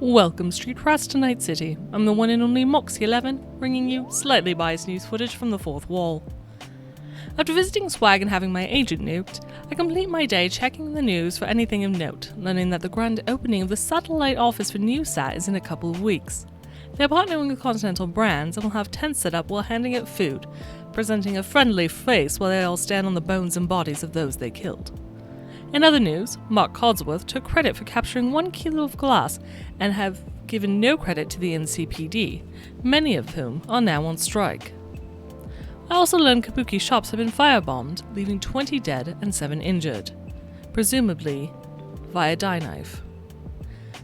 Welcome Street Press to Night City. I'm the one and only Moxie 11, bringing you slightly biased news footage from the fourth wall. After visiting Swag and having my agent nuked, I complete my day checking the news for anything of note, learning that the grand opening of the satellite office for NewSat is in a couple of weeks. They are partnering with Continental Brands and will have tents set up while handing out food, presenting a friendly face while they all stand on the bones and bodies of those they killed. In other news, Mark Codsworth took credit for capturing 1 kilo of glass and have given no credit to the NCPD, many of whom are now on strike. I also learned kabuki shops have been firebombed, leaving 20 dead and 7 injured, presumably via dye knife.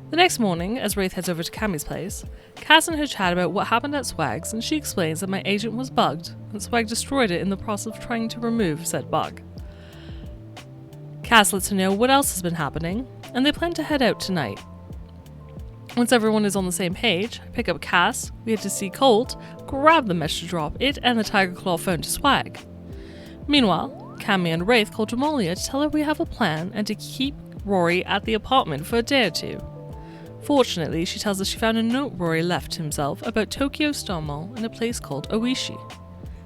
The next morning, as Wraith heads over to Cammy's place, Cass and her chat about what happened at Swag's, and she explains that my agent was bugged and Swag destroyed it in the process of trying to remove said bug. Cass lets her know what else has been happening, and they plan to head out tonight. Once everyone is on the same page, I pick up Cass, we head to see Colt, grab the mesh to drop it and the Tiger Claw phone to Swag. Meanwhile, Cammy and Wraith call Jamalia to tell her we have a plan and to keep Rory at the apartment for a day or two. Fortunately, she tells us she found a note Rory left himself about Tokyo Star Mall in a place called Oishi.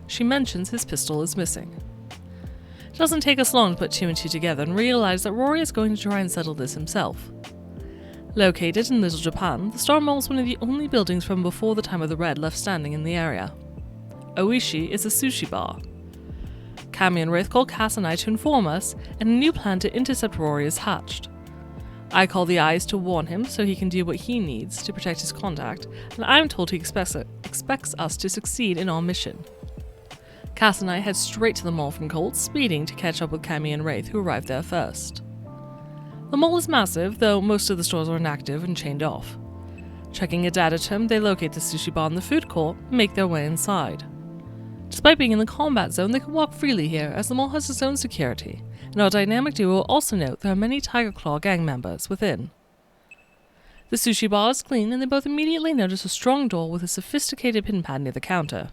She mentions his pistol is missing. It doesn't take us long to put 2 and 2 together and realize that Rory is going to try and settle this himself. Located in Little Japan, the Star Mall is one of the only buildings from before the time of the Red left standing in the area. Oishi is a sushi bar. Cammy and Wraith call Cass and I to inform us, and a new plan to intercept Rory is hatched. I call the Eyes to warn him so he can do what he needs to protect his contact, and I'm told he expects us to succeed in our mission. Cass and I head straight to the mall from Colt, speeding to catch up with Cammy and Wraith, who arrived there first. The mall is massive, though most of the stores are inactive and chained off. Checking a data term, they locate the sushi bar in the food court and make their way inside. Despite being in the combat zone, they can walk freely here as the mall has its own security, and our dynamic duo also note there are many Tiger Claw gang members within. The sushi bar is clean, and they both immediately notice a strong door with a sophisticated pin pad near the counter.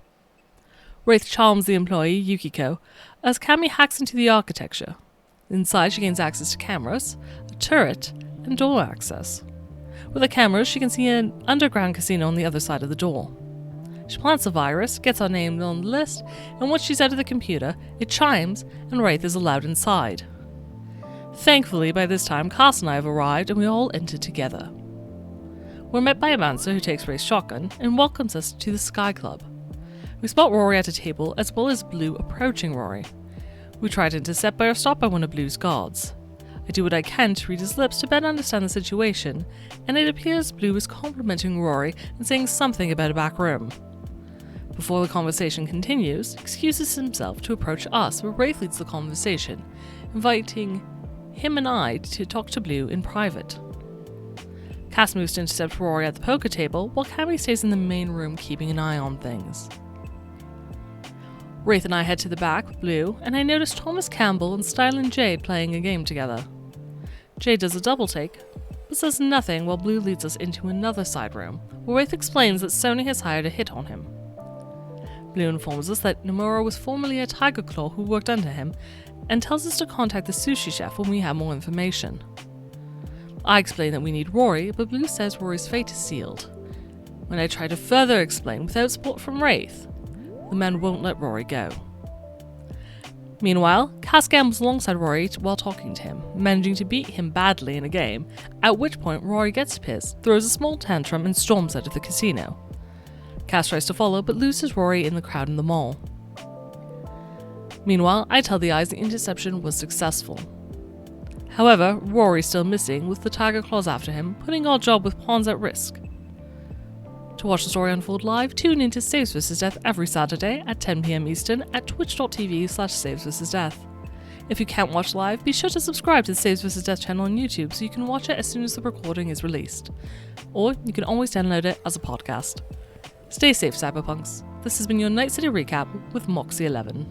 Wraith charms the employee, Yukiko, as Cammy hacks into the architecture. Inside, she gains access to cameras, a turret, and door access. With the cameras, she can see an underground casino on the other side of the door. She plants a virus, gets our name on the list, and once she's out of the computer, it chimes, and Wraith is allowed inside. Thankfully, by this time, Cass and I have arrived, and we all enter together. We're met by a bouncer who takes Wraith's shotgun and welcomes us to the Sky Club. We spot Rory at a table, as well as Blue approaching Rory. We try to intercept but are stopped by one of Blue's guards. I do what I can to read his lips to better understand the situation, and it appears Blue is complimenting Rory and saying something about a back room. Before the conversation continues, he excuses himself to approach us, where Wraith leads the conversation, inviting him and I to talk to Blue in private. Cass moves to intercept Rory at the poker table, while Cammy stays in the main room keeping an eye on things. Wraith and I head to the back with Blue, and I notice Thomas Campbell and Style and Jade playing a game together. Jade does a double take, but says nothing while Blue leads us into another side room, where Wraith explains that Sony has hired a hit on him. Blue informs us that Nomura was formerly a Tiger Claw who worked under him, and tells us to contact the sushi chef when we have more information. I explain that we need Rory, but Blue says Rory's fate is sealed. When I try to further explain without support from Wraith, the men won't let Rory go. Meanwhile, Cass gambles alongside Rory while talking to him, managing to beat him badly in a game, at which point Rory gets pissed, throws a small tantrum and storms out of the casino. Cass tries to follow but loses Rory in the crowd in the mall. Meanwhile, I tell the Eyes the interception was successful. However, Rory's still missing, with the Tiger Claws after him, putting our job with pawns at risk. To watch the story unfold live, tune into Saves vs. Death every Saturday at 10 PM Eastern at twitch.tv/Saves vs. Death. If you can't watch live, be sure to subscribe to the Saves vs. Death channel on YouTube so you can watch it as soon as the recording is released. Or you can always download it as a podcast. Stay safe, Cyberpunks. This has been your Night City Recap with Moxie 11.